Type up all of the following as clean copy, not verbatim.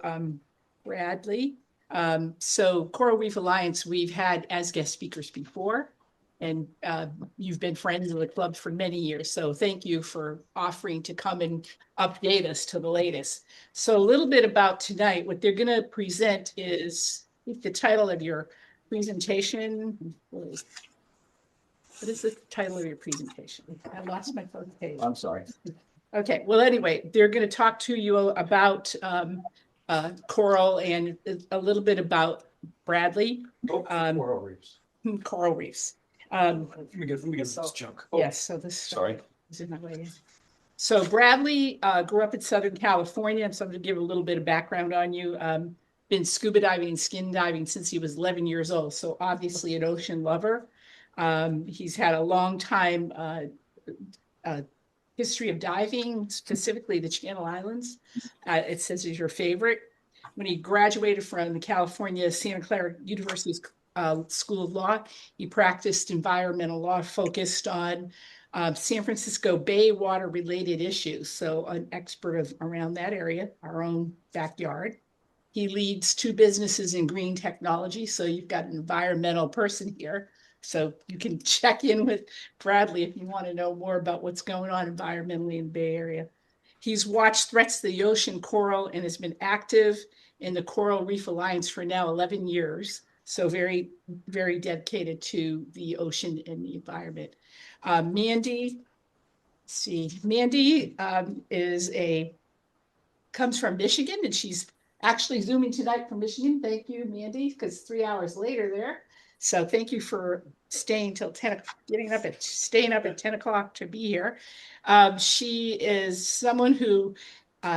um, Bradley. So Coral Reef Alliance, we've had as guest speakers before, and you've been friends of the club for many years. So thank you for offering to come and update us to the latest. So a little bit about tonight, what they're going to present is the title of your presentation. What is the title of your presentation? I lost my first page. I'm sorry. Okay, well, anyway, they're going to talk to you about coral and a little bit about Bradley. Coral reefs. Coral reefs. Let me get this junk. Yes, so this Sorry. is in my way. So Bradley grew up in Southern California. So I'm going to give a little bit of background on you. Been scuba diving and skin diving since he was 11 years old. So obviously an ocean lover. He's had a long time history of diving, specifically the Channel Islands. It says is your favorite. When he graduated from the California Santa Clara University School of Law, he practiced environmental law focused on San Francisco Bay water related issues. So an expert around that area, our own backyard. He leads 2 businesses in green technology. So you've got an environmental person here. So you can check in with Bradley if you want to know more about what's going on environmentally in the Bay Area. He's watched threats to the ocean coral and has been active in the Coral Reef Alliance for now 11 years. So very, very dedicated to the ocean and the environment. Mandy comes from Michigan, and she's actually Zooming tonight from Michigan. Thank you, Mandy, because 3 hours later there. So thank you for staying till 10, staying up at 10 o'clock to be here. She is someone who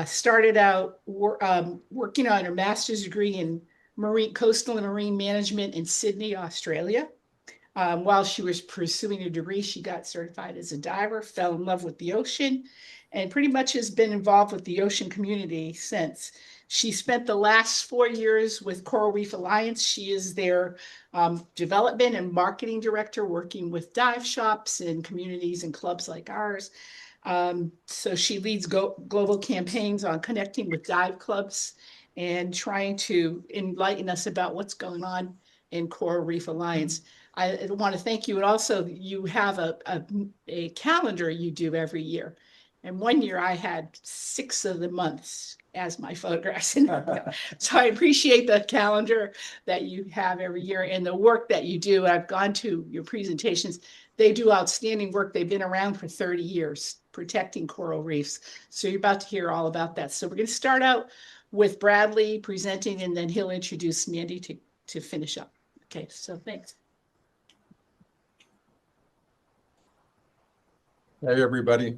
started out working on her master's degree in coastal and marine management in Sydney, Australia. While she was pursuing her degree, she got certified as a diver, fell in love with the ocean, and pretty much has been involved with the ocean community since. She spent the last 4 years with Coral Reef Alliance. She is their development and marketing director, working with dive shops and communities and clubs like ours. So she leads global campaigns on connecting with dive clubs and trying to enlighten us about what's going on in Coral Reef Alliance. I want to thank you. And also you have a calendar you do every year. And one year I had 6 of the months as my photographs. So I appreciate the calendar that you have every year and the work that you do. I've gone to your presentations. They do outstanding work. They've been around for 30 years protecting coral reefs. So you're about to hear all about that. So we're going to start out with Bradley presenting, and then he'll introduce Mandy to finish up. Okay, so thanks. Hey, everybody.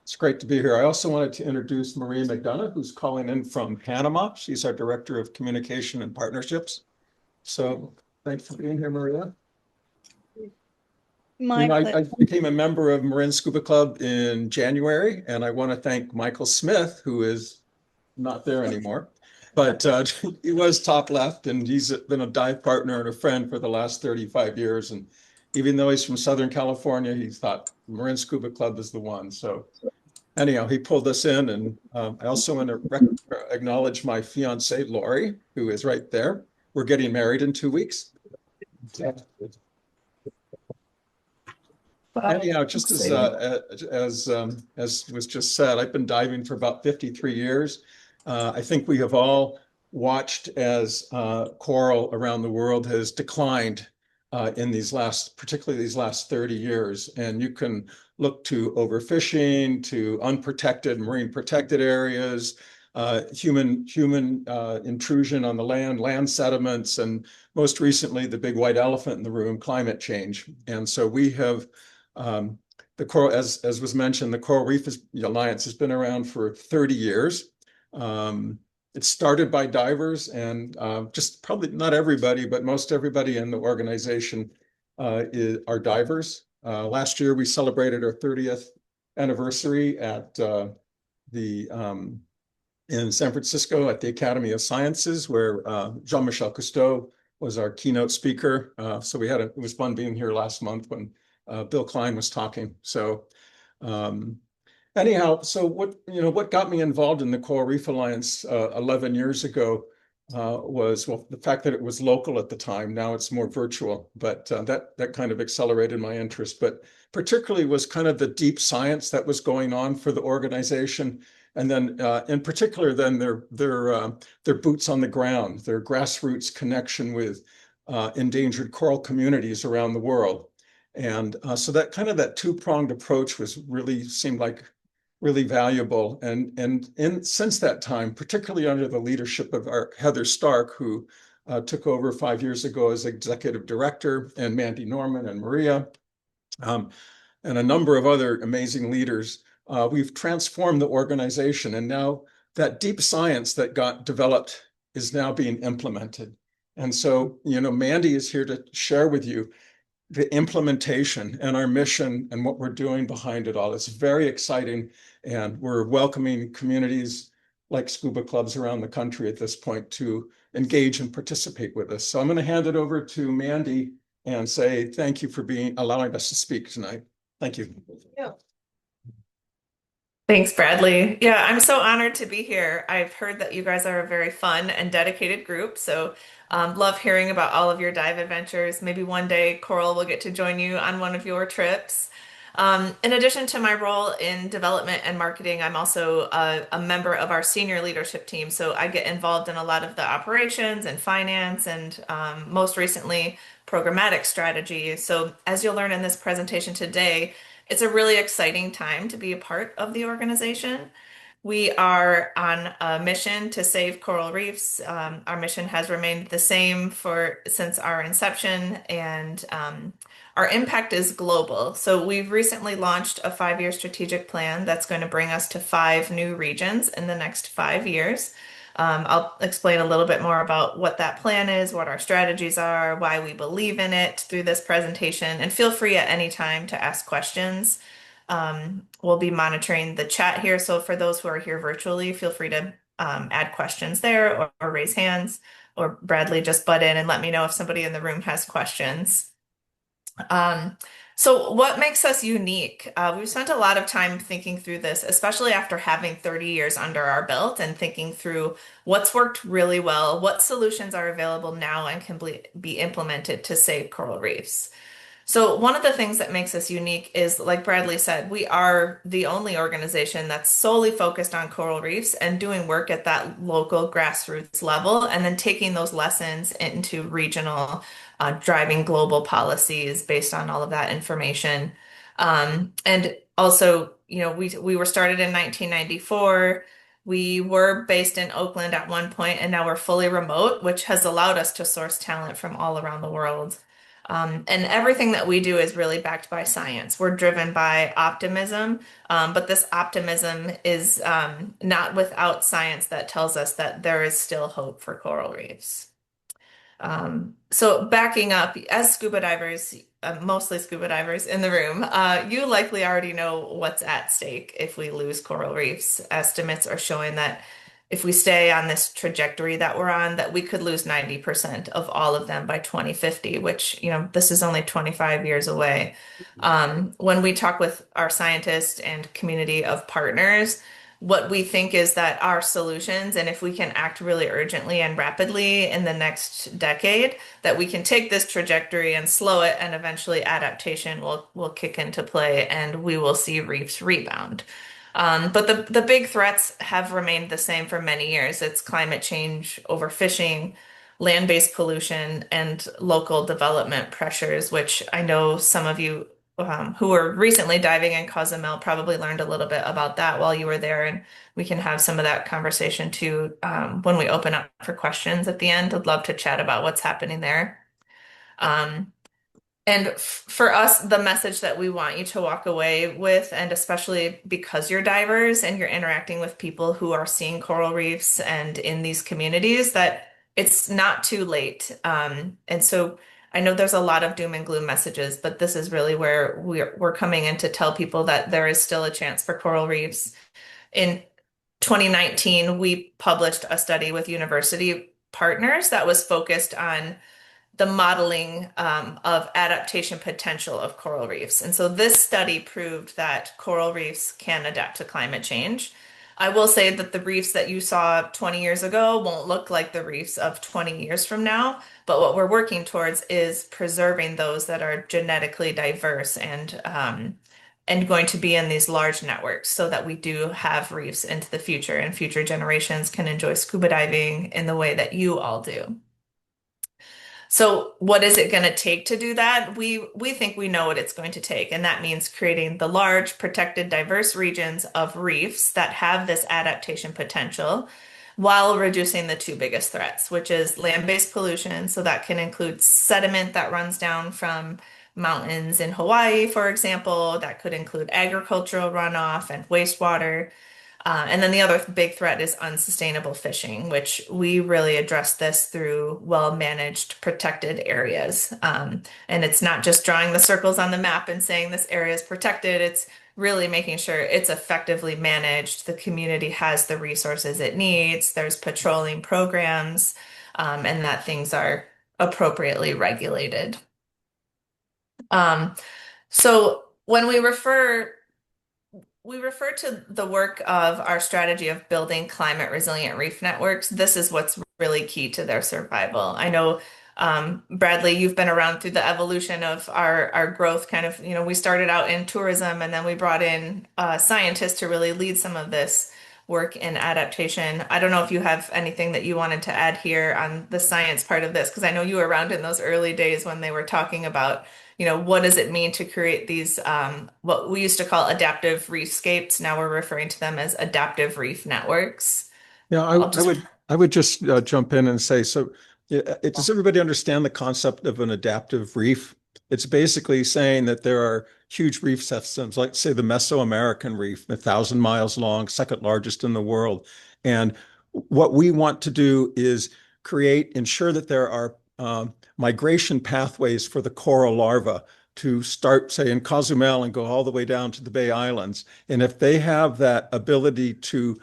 It's great to be here. I also wanted to introduce Maria McDonough, who's calling in from Panama. She's our Director of Communication and Partnerships. So thanks for being here, Maria. I became a member of Marin Scuba Club in January, and I want to thank Michael Smith, who is not there anymore, but he was top left, and he's been a dive partner and a friend for the last 35 years. And even though he's from Southern California, he thought Marin Scuba Club is the one. So anyhow, he pulled us in, and I also want to acknowledge my fiance, Lori, who is right there. We're getting married in 2 weeks. Anyhow, just as was just said, I've been diving for about 53 years. I think we have all watched as coral around the world has declined in particularly these last 30 years. And you can look to overfishing, to unprotected marine protected areas, human intrusion on the land sediments, and most recently, the big white elephant in the room, climate change. And so we have the coral, as was mentioned, the Coral Reef Alliance has been around for 30 years. It started by divers, and just probably not everybody, but most everybody in the organization are divers. Last year, we celebrated our 30th anniversary at in San Francisco at the Academy of Sciences, where Jean-Michel Cousteau was our keynote speaker. So it was fun being here last month when Bill Klein was talking. So Anyhow, so what got me involved in the Coral Reef Alliance 11 years ago was, well, the fact that it was local at the time. Now it's more virtual, but that kind of accelerated my interest. But particularly was kind of the deep science that was going on for the organization, and then in particular, then their boots on the ground, their grassroots connection with endangered coral communities around the world. And so that kind of that two-pronged approach was really seemed like really valuable. And since that time, particularly under the leadership of our Heather Stark, who took over 5 years ago as executive director, and Mandy Norman and Maria, and a number of other amazing leaders, we've transformed the organization. And now that deep science that got developed is now being implemented. And so, Mandy is here to share with you the implementation and our mission and what we're doing behind it all. It's very exciting, and we're welcoming communities like scuba clubs around the country at this point to engage and participate with us. So I'm going to hand it over to Mandy and say thank you for allowing us to speak tonight. Thank you. Yeah. Thanks, Bradley. Yeah, I'm so honored to be here. I've heard that you guys are a very fun and dedicated group, so love hearing about all of your dive adventures. Maybe one day Coral will get to join you on one of your trips. In addition to my role in development and marketing, I'm also a member of our senior leadership team, so I get involved in a lot of the operations and finance and most recently programmatic strategy. So as you'll learn in this presentation today, it's a really exciting time to be a part of the organization. We are on a mission to save coral reefs. Our mission has remained the same since our inception, and our impact is global. So we've recently launched a 5-year strategic plan that's going to bring us to 5 new regions in the next 5 years. I'll explain a little bit more about what that plan is, what our strategies are, why we believe in it through this presentation, and feel free at any time to ask questions. We'll be monitoring the chat here, so for those who are here virtually, feel free to add questions there or raise hands, or Bradley, just butt in and let me know if somebody in the room has questions. So what makes us unique? We've spent a lot of time thinking through this, especially after having 30 years under our belt and thinking through what's worked really well, what solutions are available now and can be implemented to save coral reefs. So one of the things that makes us unique is, like Bradley said, we are the only organization that's solely focused on coral reefs and doing work at that local grassroots level, and then taking those lessons into regional, driving global policies based on all of that information. And also, we were started in 1994. We were based in Oakland at one point, and now we're fully remote, which has allowed us to source talent from all around the world. And everything that we do is really backed by science. We're driven by optimism, but this optimism is not without science that tells us that there is still hope for coral reefs. So backing up, as scuba divers, mostly scuba divers in the room, you likely already know what's at stake if we lose coral reefs. Estimates are showing that if we stay on this trajectory that we're on, that we could lose 90% of all of them by 2050, which, this is only 25 years away. When we talk with our scientists and community of partners, what we think is that our solutions, and if we can act really urgently and rapidly in the next decade, that we can take this trajectory and slow it, and eventually adaptation will kick into play and we will see reefs rebound. But the big threats have remained the same for many years. It's climate change, overfishing, land-based pollution, and local development pressures, which I know some of you who were recently diving in Cozumel probably learned a little bit about that while you were there, and we can have some of that conversation too when we open up for questions at the end. I'd love to chat about what's happening there. And for us, the message that we want you to walk away with, and especially because you're divers and you're interacting with people who are seeing coral reefs and in these communities, that it's not too late. And so I know there's a lot of doom and gloom messages, but this is really where we're coming in to tell people that there is still a chance for coral reefs. In 2019, we published a study with university partners that was focused on the modeling of adaptation potential of coral reefs. And so this study proved that coral reefs can adapt to climate change. I will say that the reefs that you saw 20 years ago won't look like the reefs of 20 years from now, but what we're working towards is preserving those that are genetically diverse and going to be in these large networks so that we do have reefs into the future and future generations can enjoy scuba diving in the way that you all do. So what is it going to take to do that? We think we know what it's going to take, and that means creating the large, protected, diverse regions of reefs that have this adaptation potential while reducing the two biggest threats, which is land-based pollution. So that can include sediment that runs down from mountains in Hawaii, for example. That could include agricultural runoff and wastewater. And then the other big threat is unsustainable fishing, which we really address this through well-managed protected areas. And it's not just drawing the circles on the map and saying this area is protected, it's really making sure it's effectively managed. The community has the resources it needs, there's patrolling programs, and that things are appropriately regulated. So when we refer to the work of our strategy of building climate resilient reef networks. This is what's really key to their survival. I know, Bradley, you've been around through the evolution of our growth kind of, we started out in tourism and then we brought in scientists to really lead some of this work in adaptation. I don't know if you have anything that you wanted to add here on the science part of this, because I know you were around in those early days when they were talking about what does it mean to create these, what we used to call adaptive reefscapes? Now we're referring to them as adaptive reef networks. Yeah, I'll just, I would just jump in and say, so does everybody understand the concept of an adaptive reef? It's basically saying that there are huge reef systems, like say the Mesoamerican reef, 1,000 miles long, second largest in the world. And what we want to do is ensure that there are migration pathways for the coral larva to start, say, in Cozumel and go all the way down to the Bay Islands. And if they have that ability to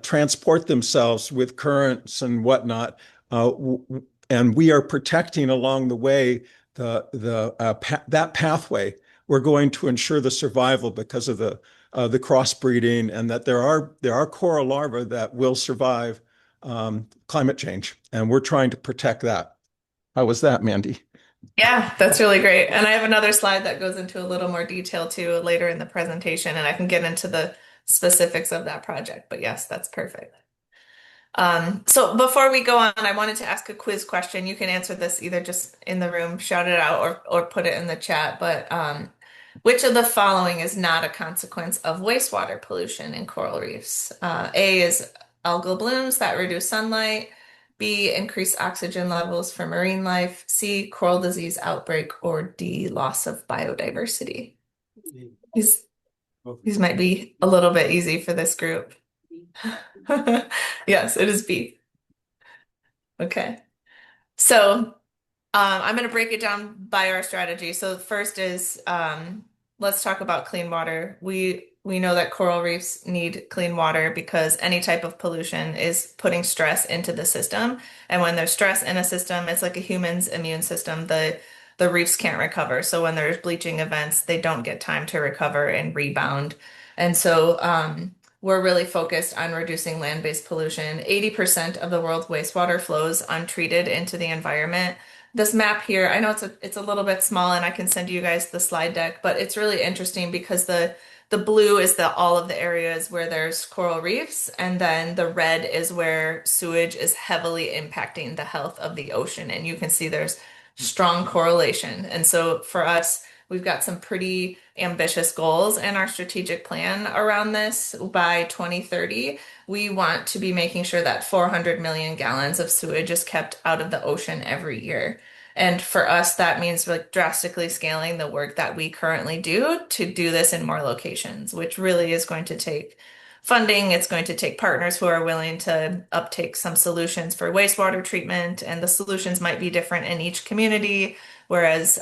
transport themselves with currents and whatnot, and we are protecting along the way that pathway, we're going to ensure the survival because of the crossbreeding, and that there are coral larvae that will survive climate change, and we're trying to protect that. How was that, Mandy? yeah, that's really great. And I have another slide that goes into a little more detail too later in the presentation, and I can get into the specifics of that project. But yes, that's perfect. So before we go on, I wanted to ask a quiz question. You can answer this either just in the room, shout it out, or put it in the chat. But which of the following is not a consequence of wastewater pollution in coral reefs? A is algal blooms that reduce sunlight. B, increased oxygen levels for marine life. C, coral disease outbreak. Or D, loss of biodiversity. These might be a little bit easy for this group. Yes, it is B. Okay. So I'm going to break it down by our strategy. So the first is let's talk about clean water. We know that coral reefs need clean water because any type of pollution is putting stress into the system. And when there's stress in a system, it's like a human's immune system. The reefs can't recover. So when there's bleaching events, they don't get time to recover and rebound. And so we're really focused on reducing land-based pollution. 80% of the world's wastewater flows untreated into the environment. This map here, I know it's a little bit small and I can send you guys the slide deck, but it's really interesting because the blue is all of the areas where there's coral reefs, and then the red is where sewage is heavily impacting the health of the ocean. And you can see there's strong correlation. And so for us, we've got some pretty ambitious goals in our strategic plan around this. By 2030, we want to be making sure that 400 million gallons of sewage is kept out of the ocean every year. And for us, that means like drastically scaling the work that we currently do to do this in more locations, which really is going to take funding. It's going to take partners who are willing to uptake some solutions for wastewater treatment, and the solutions might be different in each community. Whereas,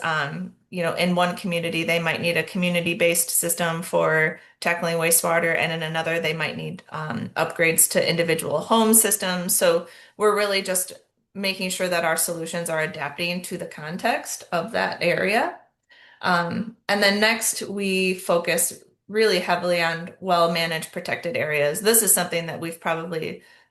in one community, they might need a community-based system for tackling wastewater, and in another, they might need upgrades to individual home systems. So we're really just making sure that our solutions are adapting to the context of that area. And then next, we focus really heavily on well-managed protected areas. This is something that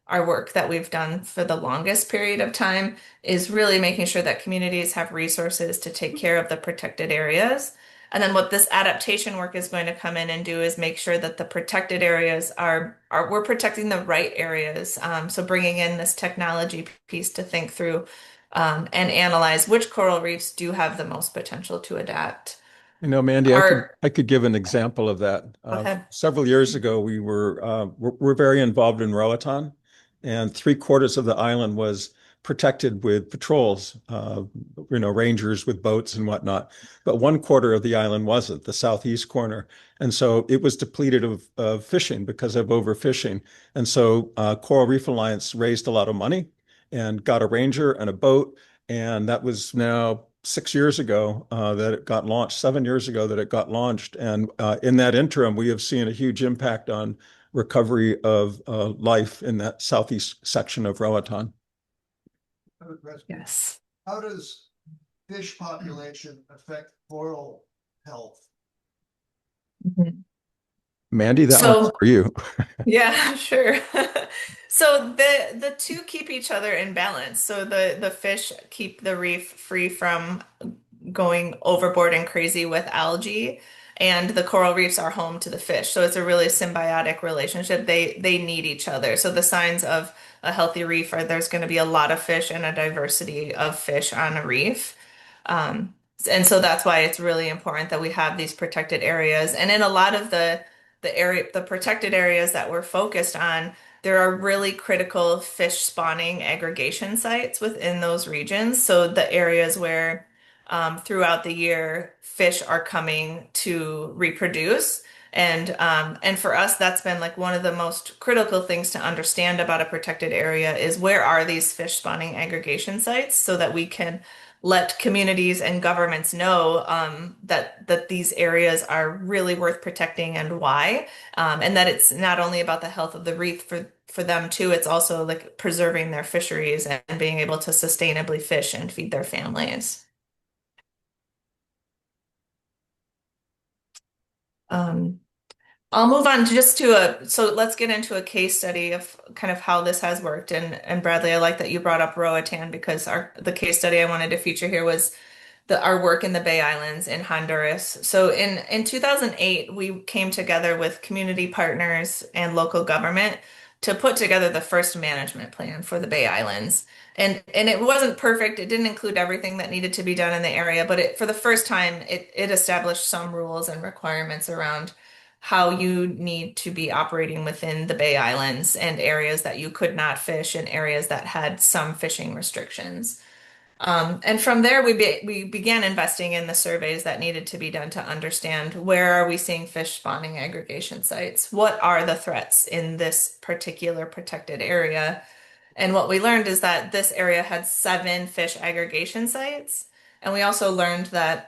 our work that we've done for the longest period of time is really making sure that communities have resources to take care of the protected areas. And then what this adaptation work is going to come in and do is make sure that the protected areas we're protecting the right areas. So bringing in this technology piece to think through and analyze which coral reefs do have the most potential to adapt. Mandy, Our, I could give an example of that. Go ahead. Several years ago, we're very involved in Roatan, and 3/4 of the island was protected with patrols, rangers with boats and whatnot. But 1/4 of the island wasn't, the southeast corner. And so it was depleted of fishing because of overfishing. And so Coral Reef Alliance raised a lot of money and got a ranger and a boat. And that was now 6 years ago that it got launched, 7 years ago that it got launched. And in that interim, we have seen a huge impact on recovery of life in that southeast section of Roatan. Yes. How does fish population affect coral health? Mandy, that So- one's for you. Yeah, sure. So the two keep each other in balance. So the fish keep the reef free from going overboard and crazy with algae, and the coral reefs are home to the fish. So it's a really symbiotic relationship. They need each other. So the signs of a healthy reef are there's going to be a lot of fish and a diversity of fish on a reef. And so that's why it's really important that we have these protected areas. And in a lot of the protected areas that we're focused on, there are really critical fish spawning aggregation sites within those regions. So the areas where throughout the year fish are coming to reproduce. And for us, that's been like one of the most critical things to understand about a protected area is where are these fish spawning aggregation sites so that we can let communities and governments know that these areas are really worth protecting and why, and that it's not only about the health of the reef for them too, it's also like preserving their fisheries and being able to sustainably fish and feed their families. I'll move on so let's get into a case study of kind of how this has worked. And Bradley, I like that you brought up Roatan because the case study I wanted to feature here was our work in the Bay Islands in Honduras. So in 2008, we came together with community partners and local government to put together the first management plan for the Bay Islands. And it wasn't perfect. It didn't include everything that needed to be done in the area, but for the first time, it established some rules and requirements around how you need to be operating within the Bay Islands and areas that you could not fish and areas that had some fishing restrictions. And from there, we began investing in the surveys that needed to be done to understand where are we seeing fish spawning aggregation sites? What are the threats in this particular protected area? And what we learned is that this area had 7 fish aggregation sites. And we also learned that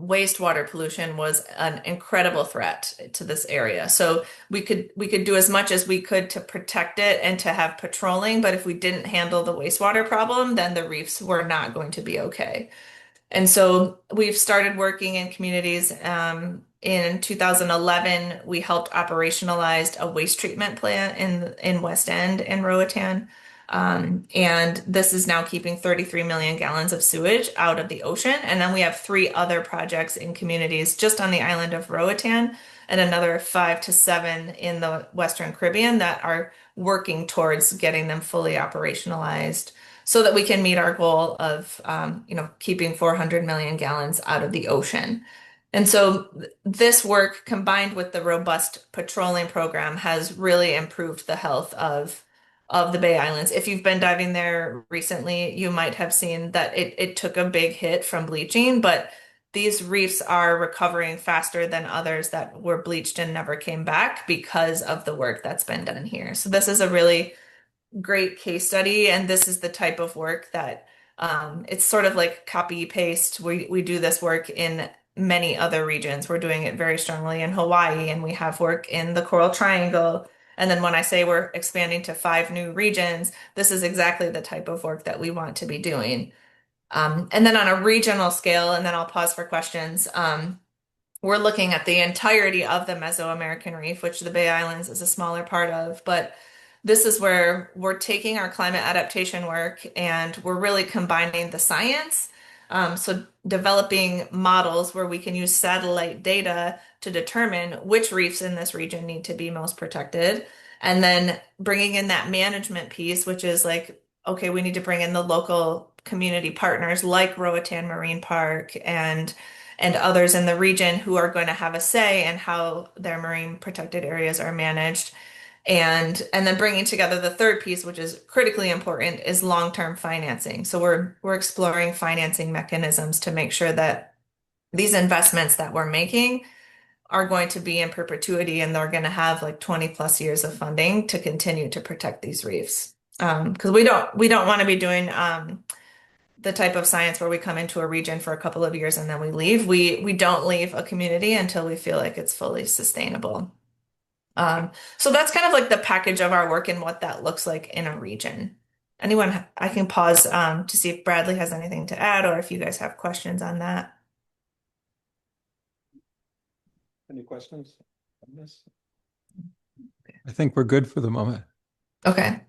wastewater pollution was an incredible threat to this area. So we could do as much as we could to protect it and to have patrolling, but if we didn't handle the wastewater problem, then the reefs were not going to be okay. And so we've started working in communities. In 2011, we helped operationalize a waste treatment plant in West End in Roatan. And this is now keeping 33 million gallons of sewage out of the ocean. And then we have 3 other projects in communities just on the island of Roatan and another 5 to 7 in the Western Caribbean that are working towards getting them fully operationalized so that we can meet our goal of keeping 400 million gallons out of the ocean. And so this work combined with the robust patrolling program has really improved the health of the Bay Islands. If you've been diving there recently, you might have seen that it took a big hit from bleaching, but these reefs are recovering faster than others that were bleached and never came back because of the work that's been done here. So this is a really great case study, and this is the type of work that it's sort of like copy paste. We do this work in many other regions. We're doing it very strongly in Hawaii, and we have work in the Coral Triangle And then when I say we're expanding to 5 new regions, this is exactly the type of work that we want to be doing. And then on a regional scale, and then I'll pause for questions. We're looking at the entirety of the Mesoamerican Reef, which the Bay Islands is a smaller part of. But this is where we're taking our climate adaptation work and we're really combining the science. So developing models where we can use satellite data to determine which reefs in this region need to be most protected. And then bringing in that management piece, which is like, okay, we need to bring in the local community partners like Roatan Marine Park and others in the region who are going to have a say in how their marine protected areas are managed. And then bringing together the third piece, which is critically important, is long-term financing. So we're exploring financing mechanisms to make sure that these investments that we're making are going to be in perpetuity and they're going to have like 20 plus years of funding to continue to protect these reefs. Because we don't want to be doing the type of science where we come into a region for a couple of years and then we leave. We don't leave a community until we feel like it's fully sustainable. So that's kind of like the package of our work and what that looks like in a region. Anyone, I can pause to see if Bradley has anything to add or if you guys have questions on that. Any questions on this? I think we're good for the moment. Okay.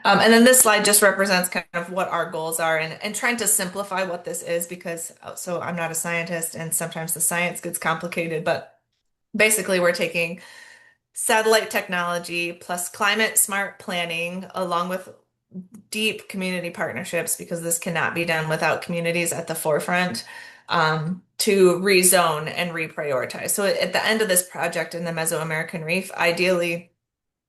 And then this slide just represents kind of what our goals are and trying to simplify what this is because so I'm not a scientist and sometimes the science gets complicated, but basically we're taking satellite technology plus climate smart planning along with deep community partnerships because this cannot be done without communities at the forefront to rezone and reprioritize. So at the end of this project in the Mesoamerican Reef, ideally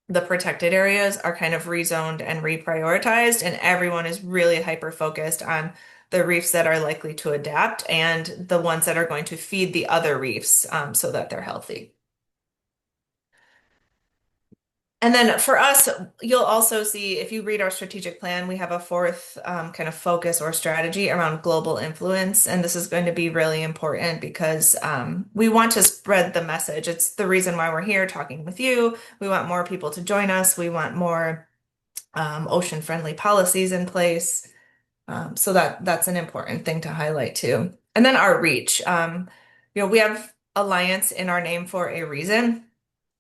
the protected areas are kind of rezoned and reprioritized, and everyone is really hyper focused on the reefs that are likely to adapt and the ones that are going to feed the other reefs so that they're healthy. And then for us, you'll also see if you read our strategic plan, we have a fourth kind of focus or strategy around global influence. And this is going to be really important because we want to spread the message. It's the reason why we're here talking with you. We want more people to join us. We want more ocean-friendly policies in place. So that's an important thing to highlight too. And then our reach. We have Alliance in our name for a reason.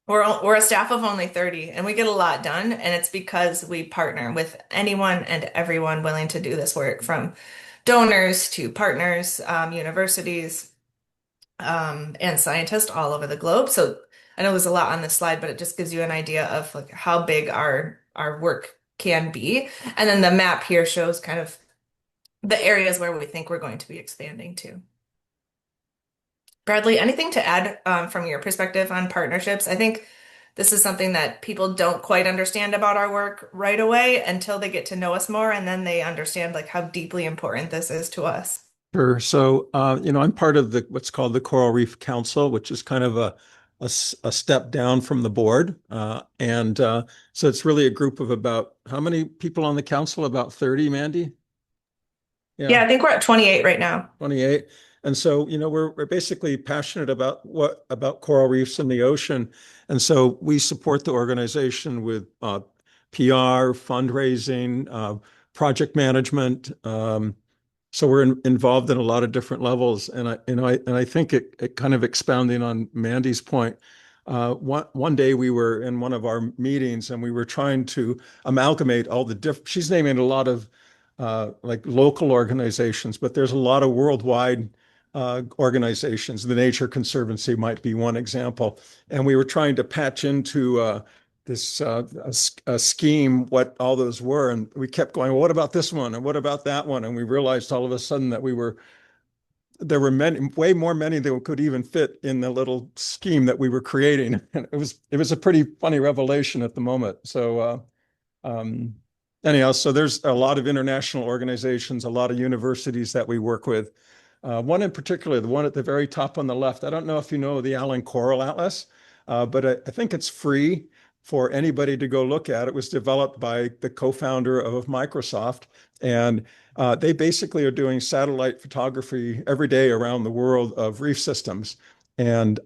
We're a staff of only 30 and we get a lot done. And it's because we partner with anyone and everyone willing to do this work from donors to partners, universities, and scientists all over the globe. So I know there's a lot on this slide, but it just gives you an idea of like how big our work can be. And then the map here shows kind of the areas where we think we're going to be expanding to. Bradley, anything to add from your perspective on partnerships? I think this is something that people don't quite understand about our work right away until they get to know us more, and then they understand like how deeply important this is to us. Sure. So, I'm part of what's called the Coral Reef Council, which is kind of a step down from the board. So it's really a group of about how many people on the council? About 30, Mandy? Yeah, I think we're at 28 right now. 28. And so, we're basically passionate about coral reefs in the ocean. And so we support the organization with PR, fundraising, project management. So we're involved in a lot of different levels. And I think it kind of expounding on Mandy's point. One day we were in one of our meetings and we were trying to amalgamate all the different, she's naming a lot of like local organizations, but there's a lot of worldwide organizations. The Nature Conservancy might be one example. And we were trying to patch into this a scheme what all those were. And we kept going, well, what about this one? And what about that one? And we realized all of a sudden that there were way more many than could even fit in the little scheme that we were creating. And it was a pretty funny revelation at the moment. So anyhow, so there's a lot of international organizations, a lot of universities that we work with. One in particular, the one at the very top on the left, I don't know if you know the Allen Coral Atlas, but I think it's free for anybody to go look at. It was developed by the co-founder of Microsoft, and they basically are doing satellite photography every day around the world of reef systems and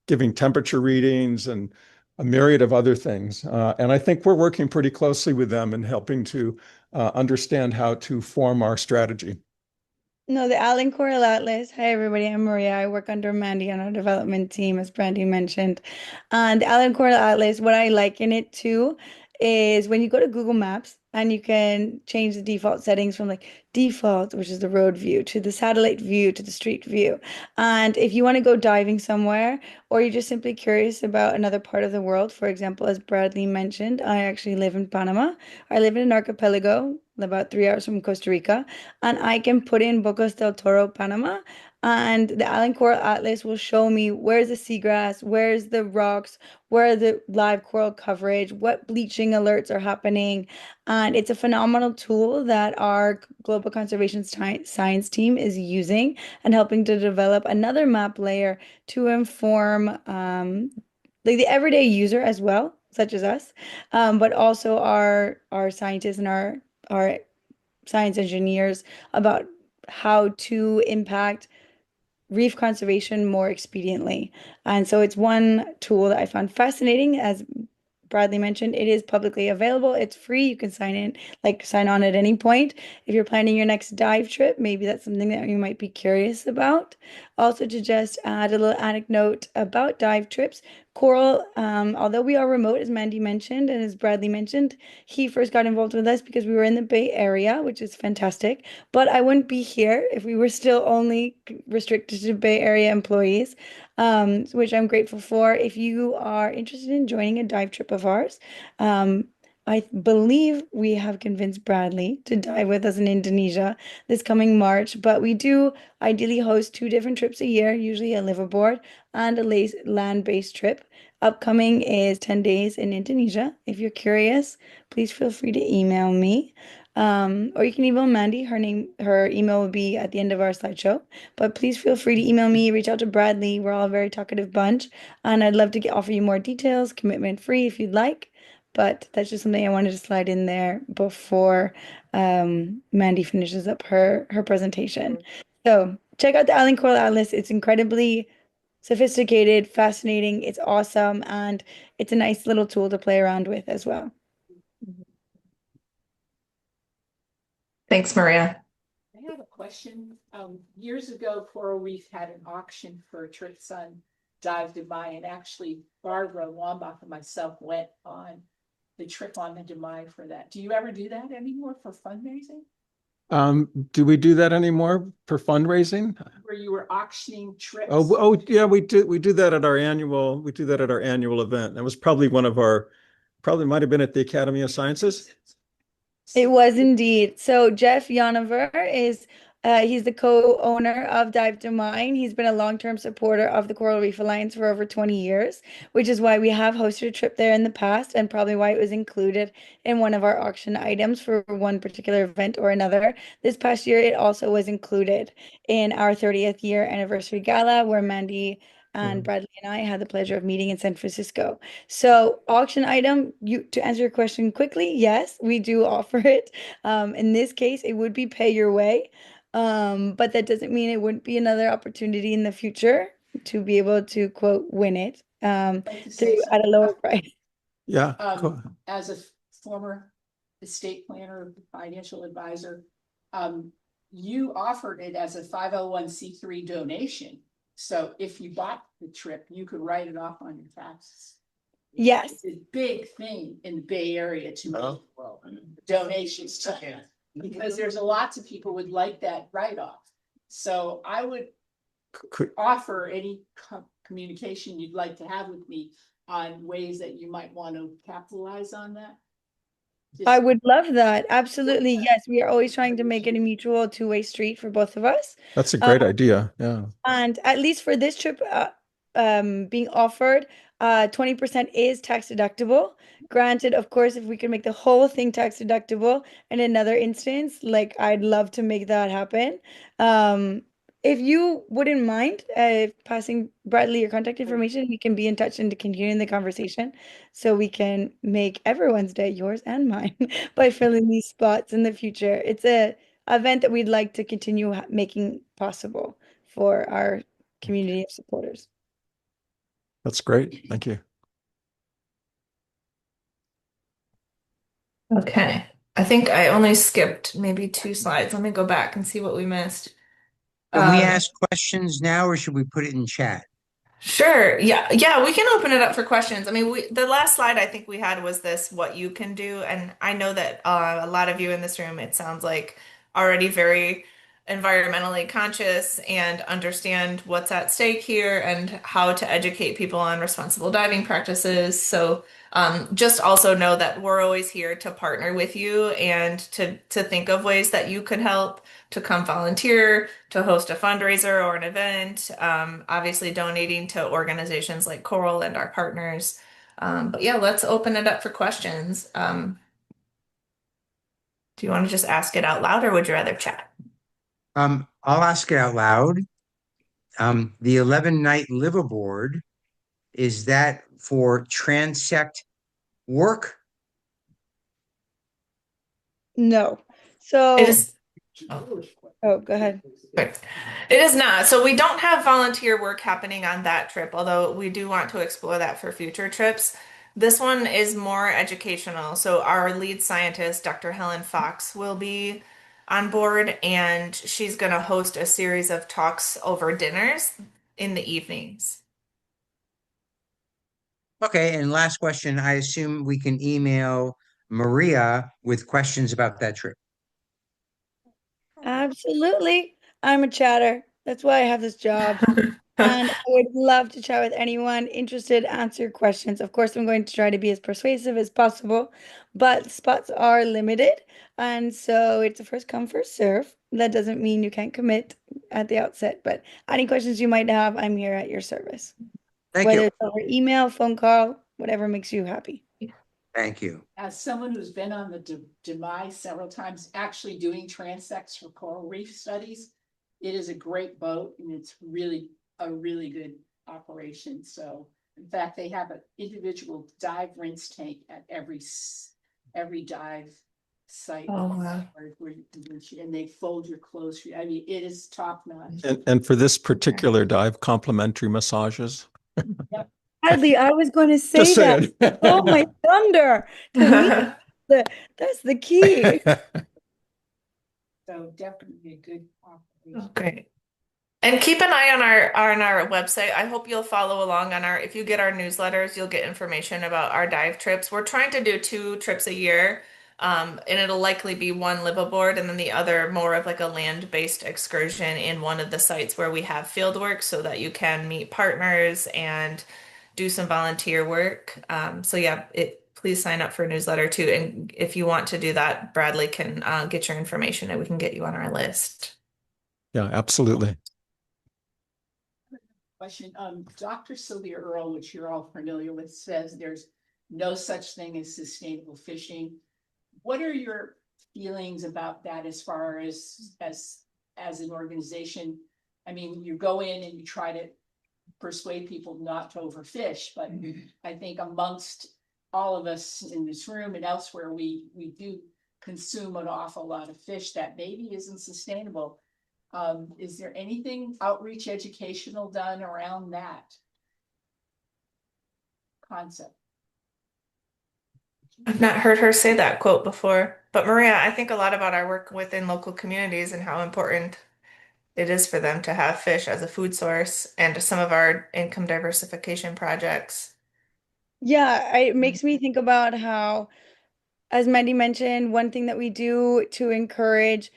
giving temperature readings and a myriad of other things. And I think we're working pretty closely with them and helping to understand how to form our strategy. No, the Allen Coral Atlas. Hi, everybody. I'm Maria. I work under Mandy on our development team, as Brandy mentioned. And the Allen Coral Atlas, what I liken it to is when you go to Google Maps and you can change the default settings from like default, which is the road view, to the satellite view, to the street view. And if you want to go diving somewhere, or you're just simply curious about another part of the world, for example, as Bradley mentioned, I actually live in Panama. I live in an archipelago about 3 hours from Costa Rica, and I can put in Bocas del Toro, Panama, and the Allen Coral Atlas will show me where's the seagrass, where's the rocks, where are the live coral coverage, what bleaching alerts are happening. And it's a phenomenal tool that our global conservation science team is using and helping to develop another map layer to inform like the everyday user as well, such as us, but also our scientists and our science engineers about how to impact reef conservation more expediently. And so it's one tool that I found fascinating. As Bradley mentioned, it is publicly available. It's free. You can sign on at any point. If you're planning your next dive trip, maybe that's something that you might be curious about. Also, to just add a little anecdote about dive trips, Coral, although we are remote, as Mandy mentioned, and as Bradley mentioned, he first got involved with us because we were in the Bay Area, which is fantastic. But I wouldn't be here if we were still only restricted to Bay Area employees, which I'm grateful for. If you are interested in joining a dive trip of ours, I believe we have convinced Bradley to dive with us in Indonesia this coming March, but we do ideally host 2 different trips a year, usually a liveaboard and a land-based trip. Upcoming is 10 days in Indonesia. If you're curious, please feel free to email me. Or you can email Mandy. Her email will be at the end of our slideshow. But please feel free to email me, reach out to Bradley. We're all a very talkative bunch, and I'd love to offer you more details, commitment free if you'd like. But that's just something I wanted to slide in there before Mandy finishes up her presentation. So check out the Allen Coral Atlas. It's incredibly sophisticated, fascinating. It's awesome, and it's a nice little tool to play around with as well. Thanks, Maria. I have a question. Years ago, Coral Reef had an auction for a trip son dive Dubai, and actually Barbara Wambach and myself went on the trip on the Dubai for that. Do you ever do that anymore for fundraising? Do we do that anymore for fundraising? Where you were auctioning trips? Oh, yeah, we do that at our annual event. That was probably probably might have been at the Academy of Sciences. It was indeed. So Jeff Yonover he's the co-owner of Dive to Mine. He's been a long-term supporter of the Coral Reef Alliance for over 20 years, which is why we have hosted a trip there in the past and probably why it was included in one of our auction items for one particular event or another. This past year, it also was included in our 30th year anniversary gala where Mandy and Bradley and I had the pleasure of meeting in San Francisco. So auction item, to answer your question quickly, yes, we do offer it. In this case, it would be pay your way. But that doesn't mean it wouldn't be another opportunity in the future to be able to quote win it at a lower price. Yeah. Cool. As a former estate planner, financial advisor, you offered it as a 501c3 donation. So if you bought the trip, you could write it off on your taxes. Yes. It's a big thing in the Bay Area to make donations to him, because there's lots of people would like that write-off. So I would offer any communication you'd like to have with me on ways that you might want to capitalize on that. I would love that. Absolutely. Yes. We are always trying to make it a mutual two-way street for both of us. That's a great idea. Yeah. And at least for this trip being offered, 20% is tax deductible. Granted, of course, if we could make the whole thing tax deductible in another instance, like I'd love to make that happen. If you wouldn't mind passing Bradley your contact information, we can be in touch and to continue the conversation so we can make everyone's day, yours and mine, by filling these spots in the future. It's a event that we'd like to continue making possible for our community of supporters. That's great. Thank you. Okay. I think I only skipped maybe 2 slides. Let me go back and see what we missed. Can we Um, ask questions now or should we put it in chat? Sure. Yeah. Yeah, we can open it up for questions. I mean, the last slide I think we had was this, what you can do. And I know that a lot of you in this room, it sounds like already very environmentally conscious and understand what's at stake here and how to educate people on responsible diving practices. So just also know that we're always here to partner with you and to think of ways that you could help to come volunteer, to host a fundraiser or an event, obviously donating to organizations like Coral and our partners. But yeah, let's open it up for questions. Do you want to just ask it out loud or would you rather chat? I'll ask it out loud. The 11 night liveaboard, is that for transect work? No. It So, is. Oh. oh, go ahead. Right. It is not. So we don't have volunteer work happening on that trip, although we do want to explore that for future trips. This one is more educational. So our lead scientist, Dr. Helen Fox, will be on board and she's going to host a series of talks over dinners in the evenings. Okay, and last question, I assume we can email Maria with questions about that trip. Absolutely. I'm a chatter. That's why I have this job. And I would love to chat with anyone interested, answer questions. Of course, I'm going to try to be as persuasive as possible, but spots are limited. And so it's a first come, first serve. That doesn't mean you can't commit at the outset, but any questions you might have, I'm here at your service. Thank Whether you. it's over email, phone call, whatever makes you happy. Thank you. As someone who's been on the demise several times, actually doing transects for coral reef studies, it is a great boat and it's really a really good operation. So in fact, they have an individual dive rinse tank at every dive site. Oh, wow. And they fold your clothes for you. I mean, it is top notch. And for this particular dive, complimentary massages. Sadly, I was going to say Just that. saying. Oh, my thunder. To me, that's the key. So definitely a good operation. Great. And keep an eye on our website. I hope you'll follow along on our, if you get our newsletters, you'll get information about our dive trips. We're trying to do 2 trips a year. And it'll likely be one liveaboard and then the other more of like a land-based excursion in one of the sites where we have field work so that you can meet partners and do some volunteer work. So yeah, please sign up for a newsletter too. And if you want to do that, Bradley can get your information and we can get you on our list. Yeah, absolutely. Question. Dr. Sylvia Earle, which you're all familiar with, says there's no such thing as sustainable fishing. What are your feelings about that as far as an organization? I mean, you go in and you try to persuade people not to overfish, but I think amongst all of us in this room and elsewhere, we do consume an awful lot of fish that maybe isn't sustainable. Is there anything outreach educational done around that concept? I've not heard her say that quote before, but Maria, I think a lot about our work within local communities and how important it is for them to have fish as a food source and some of our income diversification projects. Yeah, it makes me think about how, as Mandy mentioned, one thing that we do to encourage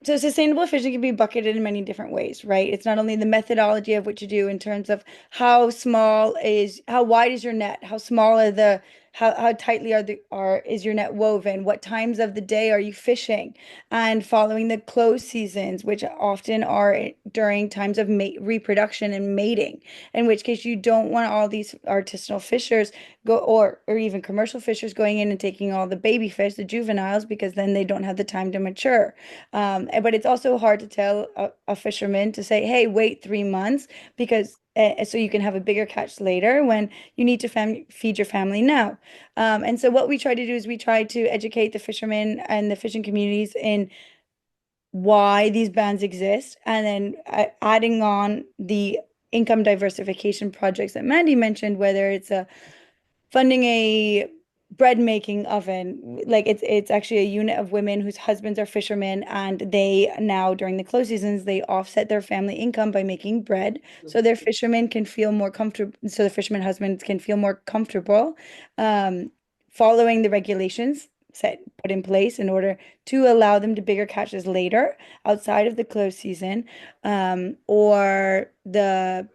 so sustainable fishing can be bucketed in many different ways, right? It's not only the methodology of what you do in terms of how wide is your net, how small are how tightly is your net woven, what times of the day are you fishing, and following the close seasons, which often are during times of reproduction and mating, in which case you don't want all these artisanal fishers or even commercial fishers going in and taking all the baby fish, the juveniles, because then they don't have the time to mature. But it's also hard to tell a fisherman to say, hey, wait 3 months because so you can have a bigger catch later when you need to feed your family now. And so what we try to do is we try to educate the fishermen and the fishing communities in why these bans exist, and then adding on the income diversification projects that Mandy mentioned, whether it's funding a bread making oven. Like it's actually a unit of women whose husbands are fishermen, and they now during the close seasons they offset their family income by making bread, so their fishermen can feel more comfortable. So the fishermen husbands can feel more comfortable, um, following the regulations put in place in order to allow them to bigger catches later outside of the close season, or the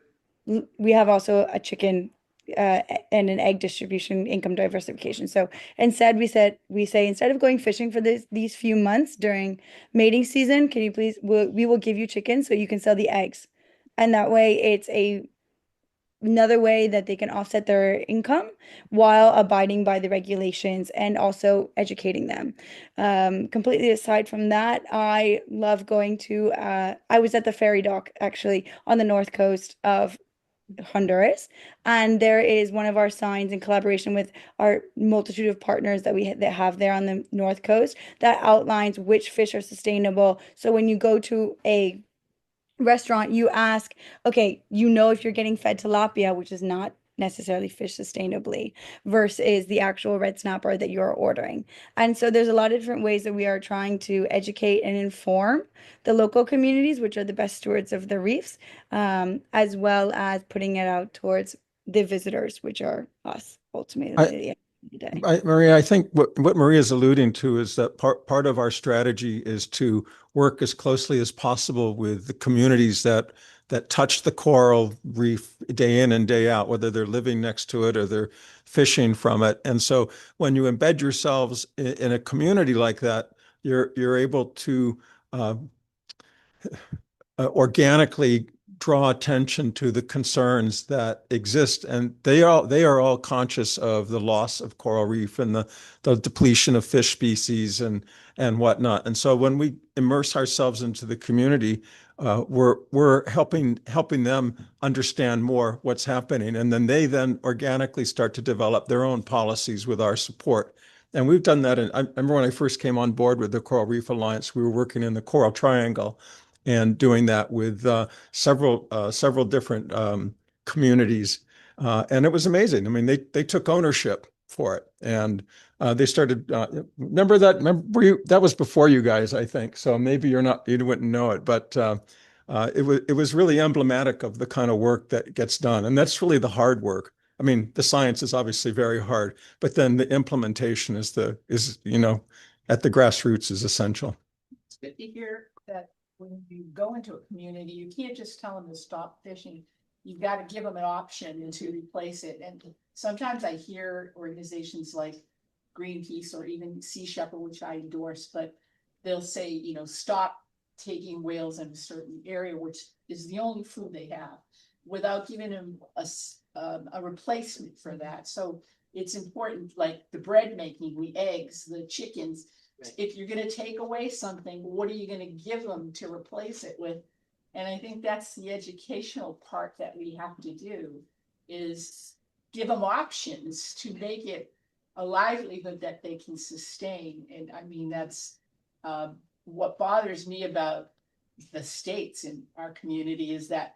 we have also a chicken and an egg distribution income diversification. So instead, we say instead of going fishing for these few months during mating season, can you please we will give you chickens so you can sell the eggs, and that way it's another way that they can offset their income while abiding by the regulations and also educating them. Completely aside from that, I love going to, I was at the ferry dock actually on the north coast of Honduras, and there is one of our signs in collaboration with our multitude of partners that have there on the north coast that outlines which fish are sustainable. So when you go to a restaurant, you ask, okay, if you're getting fed tilapia, which is not necessarily fish sustainably, versus the actual red snapper that you're ordering. And so there's a lot of different ways that we are trying to educate and inform the local communities, which are the best stewards of the reefs, as well as putting it out towards the visitors, which are us ultimately at the end of the day. Maria, I think what Maria is alluding to is that part of our strategy is to work as closely as possible with the communities that touch the coral reef day in and day out, whether they're living next to it or they're fishing from it. And so when you embed yourselves in a community like that, you're able to uh, organically draw attention to the concerns that exist, and they are all conscious of the loss of coral reef and the depletion of fish species and whatnot. And so when we immerse ourselves into the community, we're helping them understand more what's happening, and then they organically start to develop their own policies with our support. And we've done that. And I remember when I first came on board with the Coral Reef Alliance, we were working in the Coral Triangle and doing that with several different communities, and it was amazing. I mean, they took ownership for it, and they started. Remember that? Remember that was before you guys, I think. So maybe you wouldn't know it, but it was really emblematic of the kind of work that gets done, and that's really the hard work. I mean, the science is obviously very hard, but then the implementation is at the grassroots is essential. It's good to hear that when you go into a community, you can't just tell them to stop fishing. You've got to give them an option to replace it. And sometimes I hear organizations like Greenpeace or even Sea Shepherd, which I endorse, but they'll say, stop taking whales in a certain area, which is the only food they have, without giving them a replacement for that. So it's important, like the bread making, the eggs, the chickens. If you're going to take away something, what are you going to give them to replace it with? And I think that's the educational part that we have to do, is give them options to make it a livelihood that they can sustain. And I mean, that's what bothers me about the states in our community, is that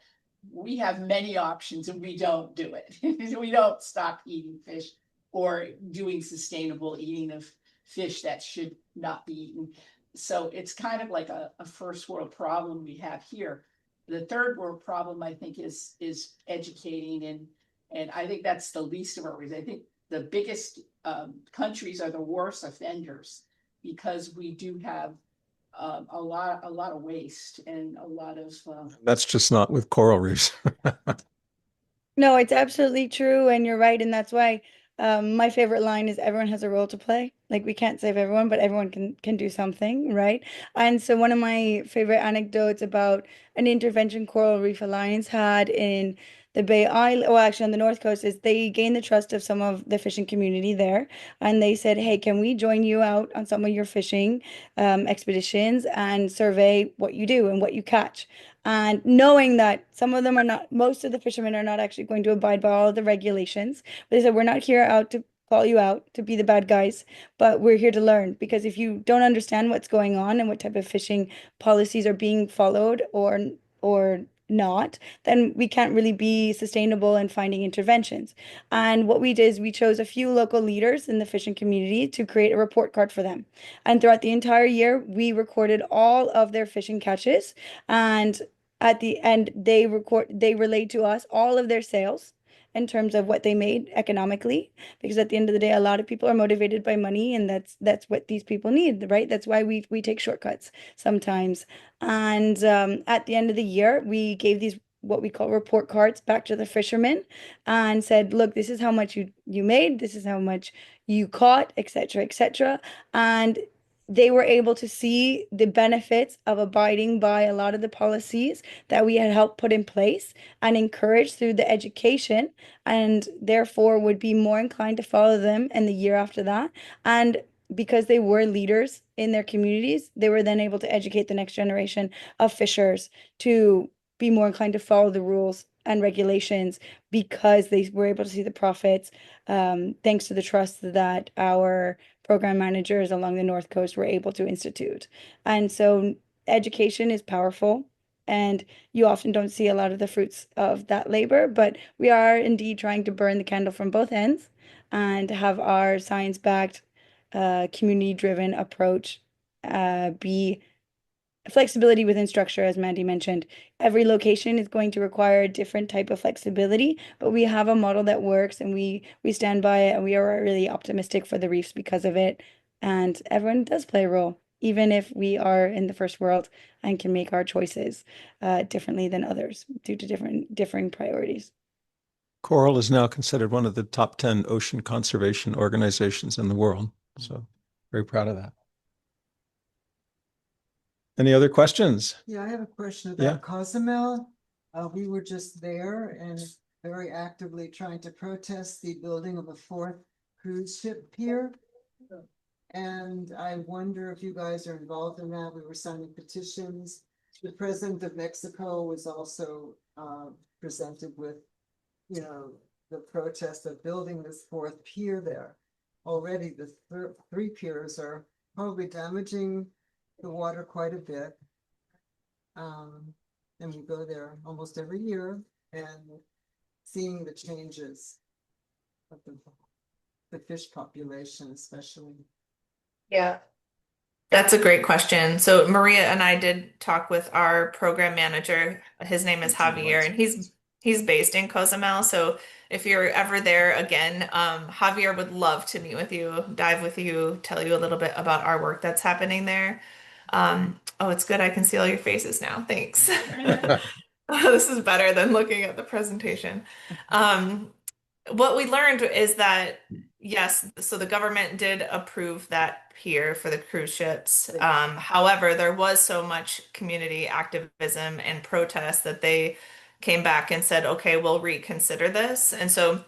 we have many options and we don't do it. We don't stop eating fish or doing sustainable eating of fish that should not be eaten. So it's kind of like a first world problem we have here. The third world problem, I think, is educating, and I think that's the least of our worries. I think the biggest countries are the worst offenders, because we do have a lot of waste and a lot of That's just not with coral reefs. No, it's absolutely true, and you're right, and that's why my favorite line is everyone has a role to play. Like we can't save everyone, but everyone can do something, right? And so one of my favorite anecdotes about an intervention Coral Reef Alliance had in the Bay Island, well, actually on the North Coast, is they gained the trust of some of the fishing community there, and they said, "Hey, can we join you out on some of your fishing expeditions and survey what you do and what you catch?" And knowing that most of the fishermen are not actually going to abide by all of the regulations, but they said, we're not here out to call you out to be the bad guys, but we're here to learn. Because if you don't understand what's going on and what type of fishing policies are being followed or not, then we can't really be sustainable in finding interventions. And what we did is we chose a few local leaders in the fishing community to create a report card for them. And throughout the entire year, we recorded all of their fishing catches. And at the end, they relayed to us all of their sales in terms of what they made economically, because at the end of the day, a lot of people are motivated by money, and that's what these people need, right? That's why we take shortcuts sometimes. And at the end of the year, we gave these what we call report cards back to the fishermen and said, look, this is how much you made, this is how much you caught, etc., etc. And they were able to see the benefits of abiding by a lot of the policies that we had helped put in place and encourage through the education, and therefore would be more inclined to follow them in the year after that. And because they were leaders in their communities, they were then able to educate the next generation of fishers to be more inclined to follow the rules and regulations because they were able to see the profits, thanks to the trust that our program managers along the North Coast were able to institute. And so education is powerful, and you often don't see a lot of the fruits of that labor, but we are indeed trying to burn the candle from both ends and have our science-backed, community-driven approach be flexibility within structure, as Mandy mentioned. Every location is going to require a different type of flexibility, but we have a model that works, and we stand by it, and we are really optimistic for the reefs because of it. And everyone does play a role, even if we are in the first world and can make our choices differently than others due to differing priorities. Coral is now considered one of the top 10 ocean conservation organizations in the world. So very proud of that. Any other questions? Yeah, I have a question Yeah. about Cozumel. We were just there and very actively trying to protest the building of a fourth cruise ship pier. And I wonder if you guys are involved in that. We were signing petitions. The president of Mexico was also presented with, the protest of building this fourth pier there. Already the three piers are probably damaging the water quite a bit. And we go there almost every year and seeing the changes of the fish population, especially. Yeah. That's a great question. So Maria and I did talk with our program manager. His name is Javier, and he's based in Cozumel. So if you're ever there again, Javier would love to meet with you, dive with you, tell you a little bit about our work that's happening there. Oh, it's good. I can see all your faces now. Thanks. This is better than looking at the presentation. What we learned is that, yes, so the government did approve that pier for the cruise ships. However, there was so much community activism and protest that they came back and said, okay, we'll reconsider this. And so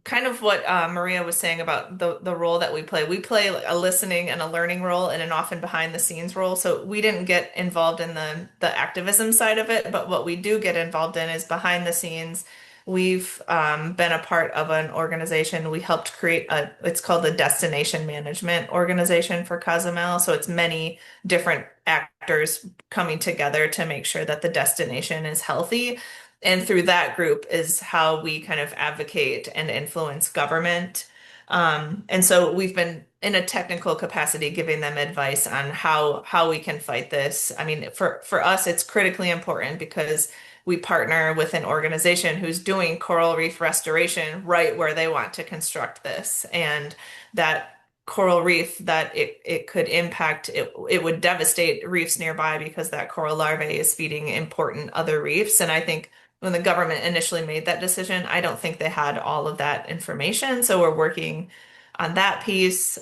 kind of what Maria was saying about the role that we play a listening and a learning role and an often behind the scenes role. So we didn't get involved in the activism side of it, but what we do get involved in is behind the scenes. We've been a part of an organization. We helped create it's called the Destination Management Organization for Cozumel. So it's many different actors coming together to make sure that the destination is healthy. And through that group is how we kind of advocate and influence government. And so we've been in a technical capacity giving them advice on how we can fight this. I mean, for us, it's critically important because we partner with an organization who's doing coral reef restoration right where they want to construct this. And that coral reef that it could impact, it would devastate reefs nearby because that coral larvae is feeding important other reefs. And I think when the government initially made that decision, I don't think they had all of that information. So we're working on that piece.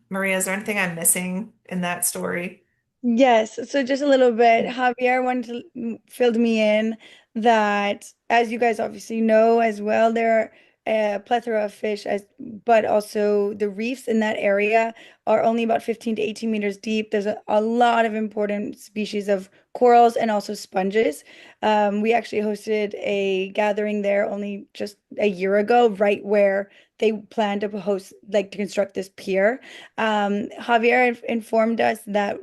Maria, is there anything I'm missing in that story? Yes, so just a little bit. Javier wanted to filled me in that, as you guys obviously know as well, there are a plethora of fish, but also the reefs in that area are only about 15 to 18 meters deep. There's a lot of important species of corals and also sponges. We actually hosted a gathering there only just a year ago, right where they plan to host, like to construct this pier. Javier informed us that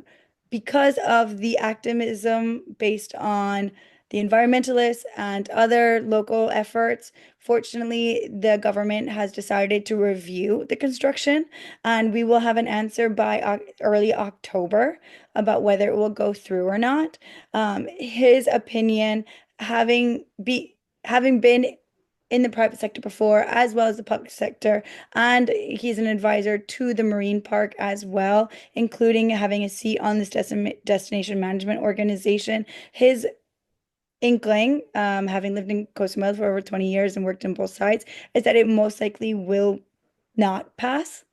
because of the activism based on the environmentalists and other local efforts. Fortunately, the government has decided to review the construction, and we will have an answer by early October about whether it will go through or not. His opinion, having been in the private sector before, as well as the public sector, and he's an advisor to the Marine Park as well, including having a seat on this destination management organization. His inkling, having lived in Cozumel for over 20 years and worked on both sides, is that it most likely will not pass.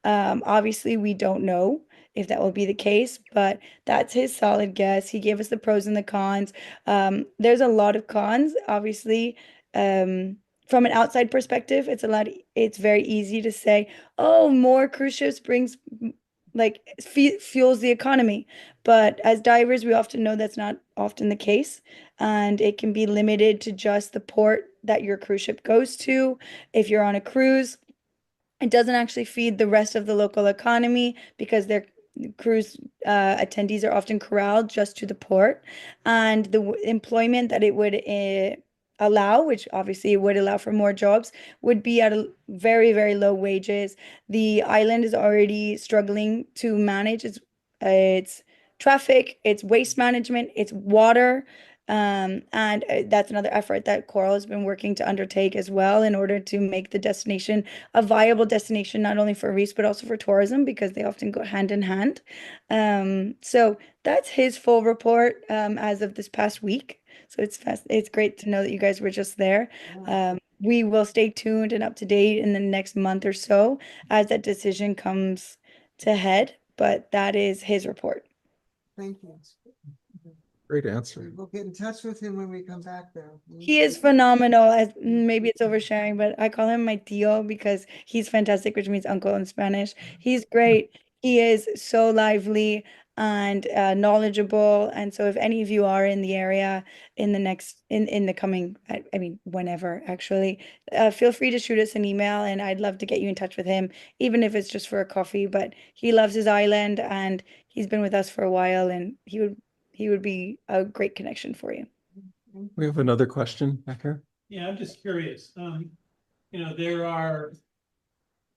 Obviously, we don't know if that will be the case, but that's his solid guess. He gave us the pros and the cons. There's a lot of cons, obviously. From an outside perspective, it's very easy to say, oh, more cruise ships brings like fuels the economy. But as divers, we often know that's not often the case. And it can be limited to just the port that your cruise ship goes to. If you're on a cruise, it doesn't actually feed the rest of the local economy because their cruise attendees are often corralled just to the port. And the employment that it would allow, which obviously it would allow for more jobs, would be at a very, very low wages. The island is already struggling to manage its traffic, its waste management, its water. And that's another effort that Coral has been working to undertake as well in order to make the destination a viable destination, not only for reefs, but also for tourism, because they often go hand in hand. So that's his full report as of this past week. So it's great to know that you guys were just there. We will stay tuned and up to date in the next month or so as that decision comes to head, but that is his report. Thank you. Great answer. We'll get in touch with him when we come back there. He is phenomenal. As maybe it's oversharing, but I call him my tío because he's fantastic, which means uncle in Spanish. He's great. He is so lively and knowledgeable. And so, if any of you are in the area in the coming, I mean, whenever actually, feel free to shoot us an email, and I'd love to get you in touch with him, even if it's just for a coffee. But he loves his island, and he's been with us for a while, and he would be a great connection for you. We have another question back here. Yeah, I'm just curious. There are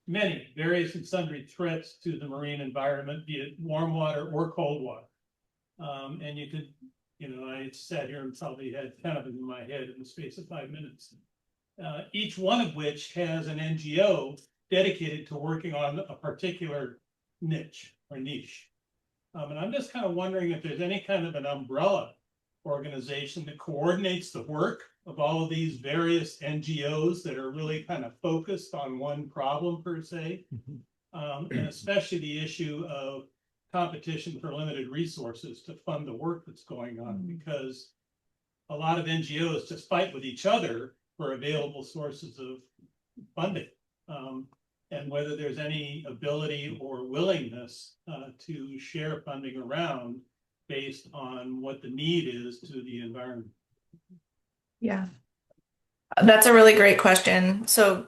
many various and sundry threats to the marine environment, be it warm water or cold water. And you could, I sat here and probably had 10 of them in my head in the space of 5 minutes. Each one of which has an NGO dedicated to working on a particular niche or niche. And I'm just kind of wondering if there's any kind of an umbrella organization that coordinates the work of all of these various NGOs that are really kind of focused on one problem per se, and especially the issue of competition for limited resources to fund the work that's going on, because a lot of NGOs just fight with each other for available sources of funding. And whether there's any ability or willingness to share funding around based on what the need is to the environment. Yeah, that's a really great question. So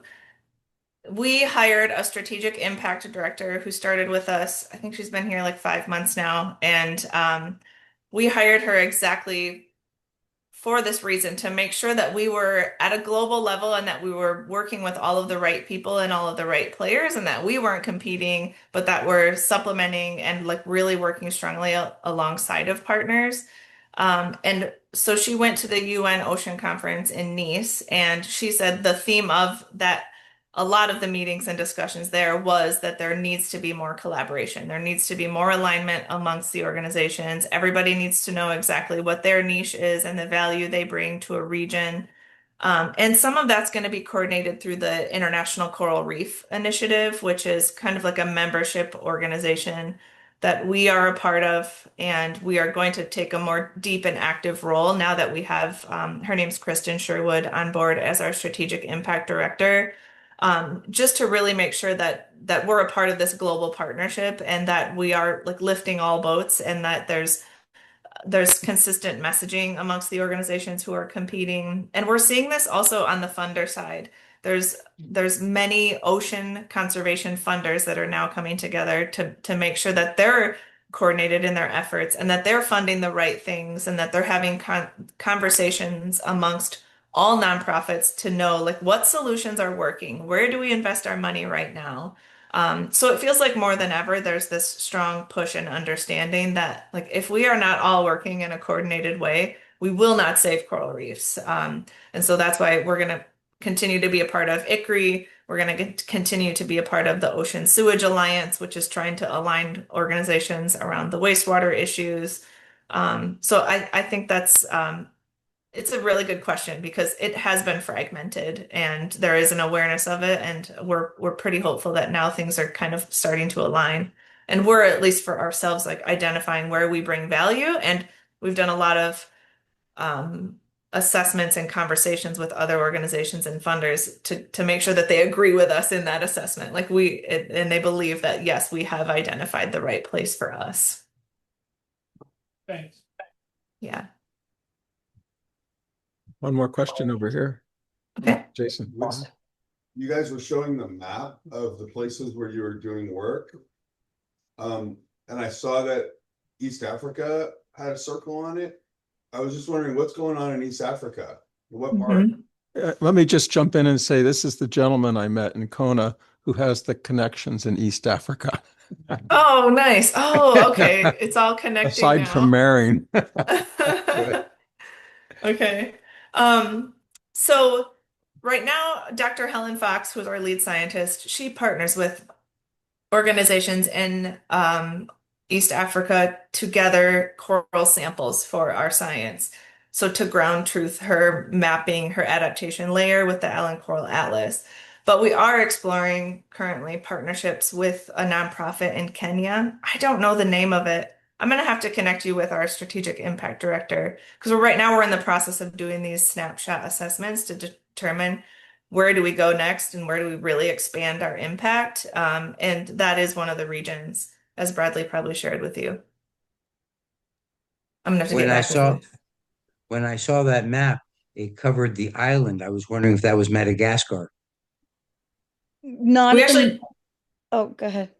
we hired a strategic impact director who started with us. I think she's been here like 5 months now. And we hired her exactly for this reason, to make sure that we were at a global level and that we were working with all of the right people and all of the right players, and that we weren't competing, but that we're supplementing and like really working strongly alongside of partners. And so she went to the UN Ocean Conference in Nice, and she said the theme of that, a lot of the meetings and discussions there, was that there needs to be more collaboration. There needs to be more alignment amongst the organizations. Everybody needs to know exactly what their niche is and the value they bring to a region. And some of that's going to be coordinated through the International Coral Reef Initiative, which is kind of like a membership organization that we are a part of, and we are going to take a more deep and active role now that we have, her name's Kristen Sherwood, on board as our strategic impact director, just to really make sure that we're a part of this global partnership, and that we are like lifting all boats, and that there's consistent messaging amongst the organizations who are competing. And we're seeing this also on the funder side. There's many ocean conservation funders that are now coming together to make sure that they're coordinated in their efforts and that they're funding the right things and that they're having conversations amongst all nonprofits to know like what solutions are working, where do we invest our money right now. So it feels like more than ever there's this strong push and understanding that like if we are not all working in a coordinated way, we will not save coral reefs. And so that's why we're going to continue to be a part of ICRI. We're going to continue to be a part of the Ocean Sewage Alliance, which is trying to align organizations around the wastewater issues. So I think that's it's a really good question because it has been fragmented and there is an awareness of it, and we're pretty hopeful that now things are kind of starting to align. And we're at least for ourselves like identifying where we bring value, and we've done a lot of assessments and conversations with other organizations and funders to make sure that they agree with us in that assessment. Like and they believe that yes, we have identified the right place for us. Thanks. Yeah. One more question over here. Okay. Jason. please. You guys were showing the map of the places where you were doing work. And I saw that East Africa had a circle on it. I was just wondering what's going on in East Africa? What part? Let me just jump in and say, this is the gentleman I met in Kona who has the connections in East Africa. Oh, nice. Oh, okay. It's all connecting Aside now. from Marin. Okay. So right now, Dr. Helen Fox, who's our lead scientist, she partners with organizations in East Africa to gather coral samples for our science. So to ground truth her mapping her adaptation layer with the Allen Coral Atlas. But we are exploring currently partnerships with a nonprofit in Kenya. I don't know the name of it. I'm going to have to connect you with our strategic impact director because right now we're in the process of doing these snapshot assessments to determine where do we go next and where do we really expand our impact. And that is one of the regions, as Bradley probably shared with you. I'm going to have to get back with you. When I saw that map, it covered the island. I was wondering if that was Madagascar. Not We at the- actually, Oh, go ahead.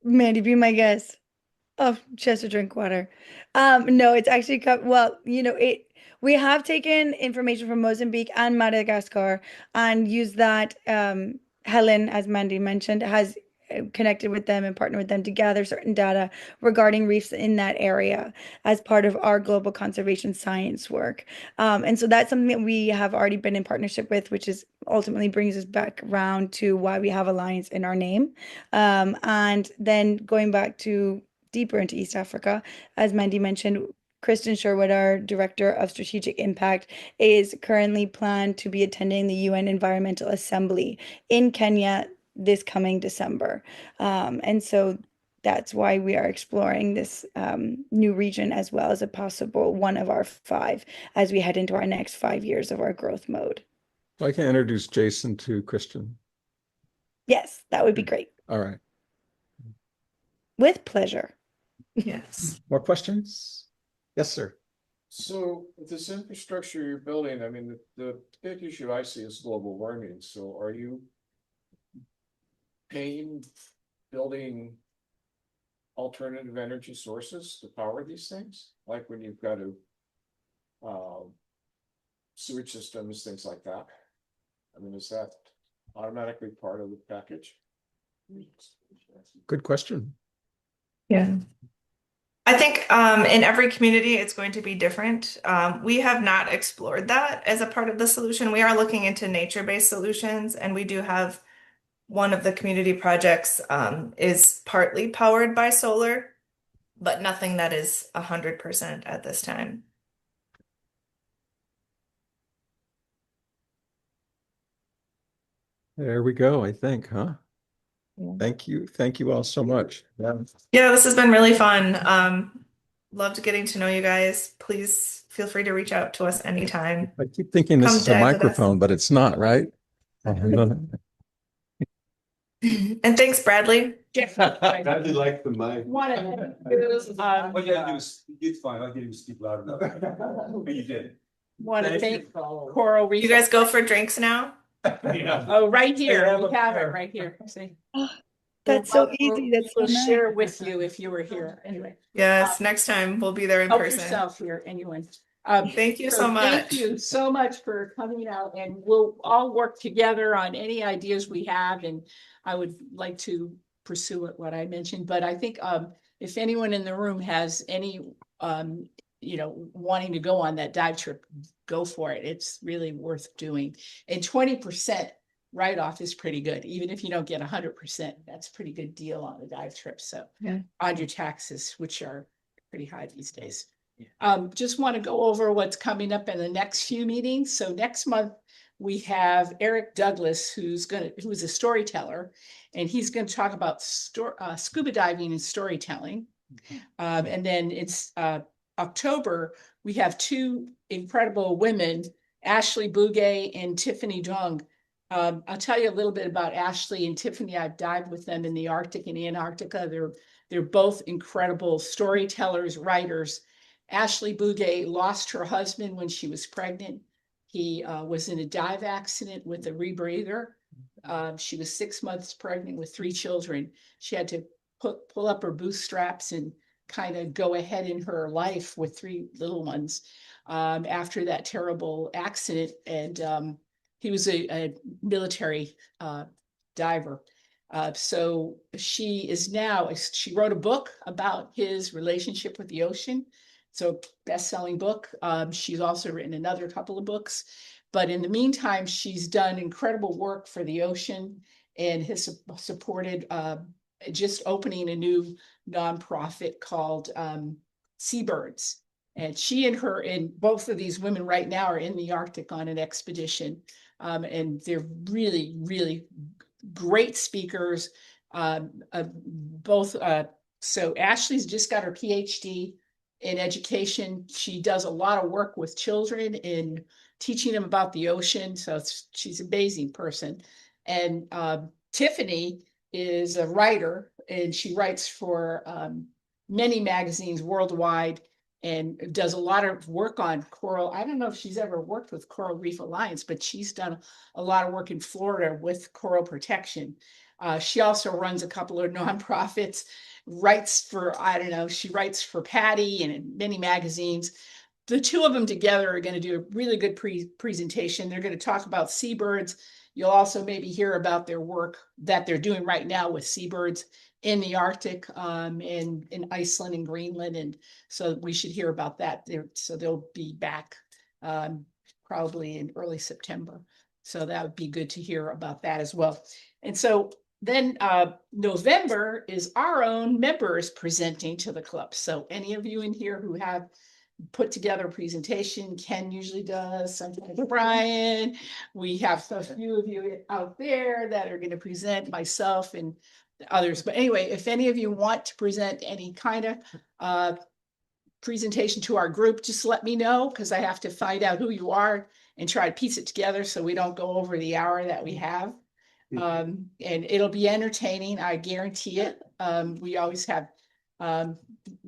Mandy, be my guest. Oh, just to drink water. No, it's actually well, we have taken information from Mozambique and Madagascar and used that. Helen, as Mandy mentioned, has connected with them and partnered with them to gather certain data regarding reefs in that area as part of our global conservation science work. And so that's something that we have already been in partnership with, which is ultimately brings us back around to why we have Alliance in our name. And then going back to deeper into East Africa, as Mandy mentioned, Kristen Sherwood, our Director of Strategic Impact, is currently planned to be attending the UN Environmental Assembly in Kenya this coming December. And so that's why we are exploring this new region as well as a possible one of our 5 as we head into our next 5 years of our growth mode. I can introduce Jason to Christian. Yes, that would be great. All right. With pleasure. yes. More questions? Yes, sir. So this infrastructure you're building, I mean, the big issue I see is global warming. So are you paying, building alternative energy sources to power these things? Like when you've got to sewage systems, things like that. I mean, is that automatically part of the package? Good question. Yeah. I think in every community, it's going to be different. We have not explored that as a part of the solution. We are looking into nature-based solutions, and we do have one of the community projects is partly powered by solar, but nothing that is 100% at this time. There we go, I think, huh? Yeah. Thank you. Thank you all so much. Yeah, this has been really fun. Loved getting to know you guys. Please feel free to reach out to us anytime. I keep thinking this Come is a dive with us. microphone, but it's not, right? And thanks, Bradley. How'd you like the mic? One of them is, All you gotta do is, it's fine, I'll get you to speak loud enough. But you did. want to thank Coral Reef. You guys go for drinks now? Yeah. Oh, right here. They have We a have it pair. right here. See? That's so easy. That's so We'll share nice. it with you if you were here, anyway. Yes, next time we'll be there in Help person. yourself here, anyone. Thank you so much. Thank you so much for coming out, and we'll all work together on any ideas we have, and I would like to pursue what I mentioned, but I think if anyone in the room has any wanting to go on that dive trip, go for it. It's really worth doing. And 20% write-off is pretty good. Even if you don't get 100%, that's a pretty good deal on a dive trip. So Yeah. on your taxes, which are pretty high these days. Just want to go over what's coming up in the next few meetings. So next month we have Eric Douglas, who is a storyteller, and he's going to talk about scuba diving and storytelling. And then it's October, we have two incredible women, Ashley Bugay and Tiffany Dong. I'll tell you a little bit about Ashley and Tiffany. I've dived with them in the Arctic and Antarctica. They're both incredible storytellers, writers. Ashley Bugay lost her husband when she was pregnant. He was in a dive accident with a rebreather. She was 6 months pregnant with 3 children. She had to pull up her bootstraps and kind of go ahead in her life with 3 little ones after that terrible accident. And he was a military diver. So she wrote a book about his relationship with the ocean. So best-selling book. She's also written another couple of books. But in the meantime, she's done incredible work for the ocean and has supported just opening a new nonprofit called Seabirds. And she and both of these women right now are in the Arctic on an expedition. And they're really, really great speakers. So Ashley's just got her PhD in education. She does a lot of work with children in teaching them about the ocean. So she's an amazing person. And Tiffany is a writer, and she writes for many magazines worldwide and does a lot of work on coral. I don't know if she's ever worked with Coral Reef Alliance, but she's done a lot of work in Florida with coral protection. She also runs a couple of nonprofits, she writes for Patty and in many magazines. The two of them together are going to do a really good presentation. They're going to talk about seabirds. You'll also maybe hear about their work that they're doing right now with seabirds in the Arctic, in Iceland and Greenland. And so we should hear about that. So they'll be back probably in early September. So that would be good to hear about that as well. And so then November is our own members presenting to the club. So any of you in here who have put together a presentation, Ken usually does, sometimes Brian. We have a few of you out there that are going to present, myself and others. But anyway, if any of you want to present any kind of presentation to our group, just let me know, because I have to find out who you are and try to piece it together so we don't go over the hour that we have. And it'll be entertaining, I guarantee it. We always have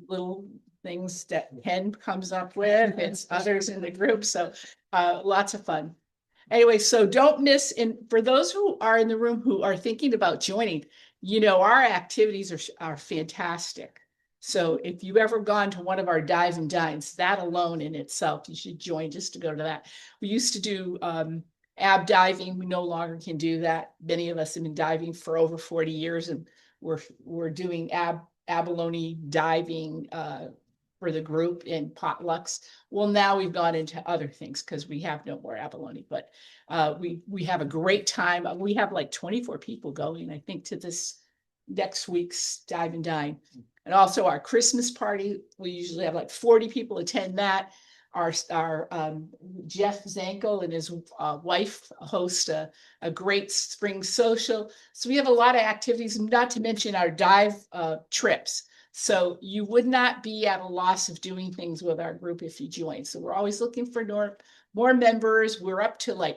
little things that Ken comes up with, it's others in the group, so lots of fun. Anyway, so don't miss, and for those who are in the room who are thinking about joining, our activities are fantastic. So if you've ever gone to one of our dive and dines, that alone in itself, you should join just to go to that. We used to do ab diving. We no longer can do that. Many of us have been diving for over 40 years, and we're doing abalone diving for the group in potlucks. Well, now we've gone into other things because we have no more abalone, but we have a great time. We have like 24 people going, I think, to this next week's dive and dine. And also our Christmas party, we usually have like 40 people attend that. Our Jeff Zankel and his wife host a great spring social. So we have a lot of activities, not to mention our dive trips. So you would not be at a loss of doing things with our group if you join. So we're always looking for more members. We're up to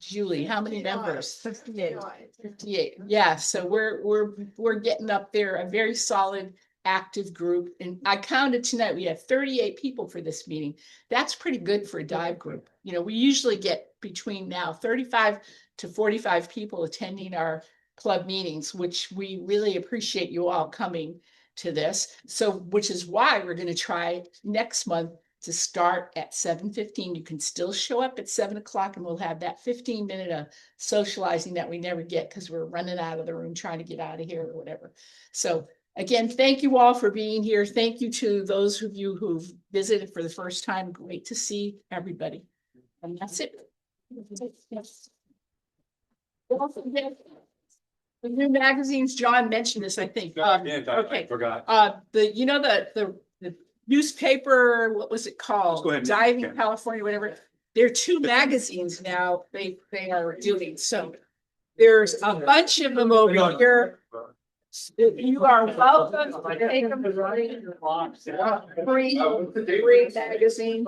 Julie, how many members? 58. 58. Yeah. So we're getting up there, a very solid, active group. And I counted tonight, we had 38 people for this meeting. That's pretty good for a dive group. We usually get between now 35 to 45 people attending our club meetings, which we really appreciate you all coming to this. So, which is why we're gonna try next month to start at 7:15. You can still show up at 7 o'clock and we'll have that 15 minute of socializing that we never get because we're running out of the room trying to get out of here or whatever. So again, thank you all for being here. Thank you to those of you who've visited for the first time. Great to see everybody. And that's it. Yes. The new magazines, John mentioned this, I think. Okay. Forgot. The newspaper, what was it called? Go ahead. Diving California, whatever. There are 2 magazines now they are doing. So there's a bunch of them over here. You are welcome to take them. Free magazine.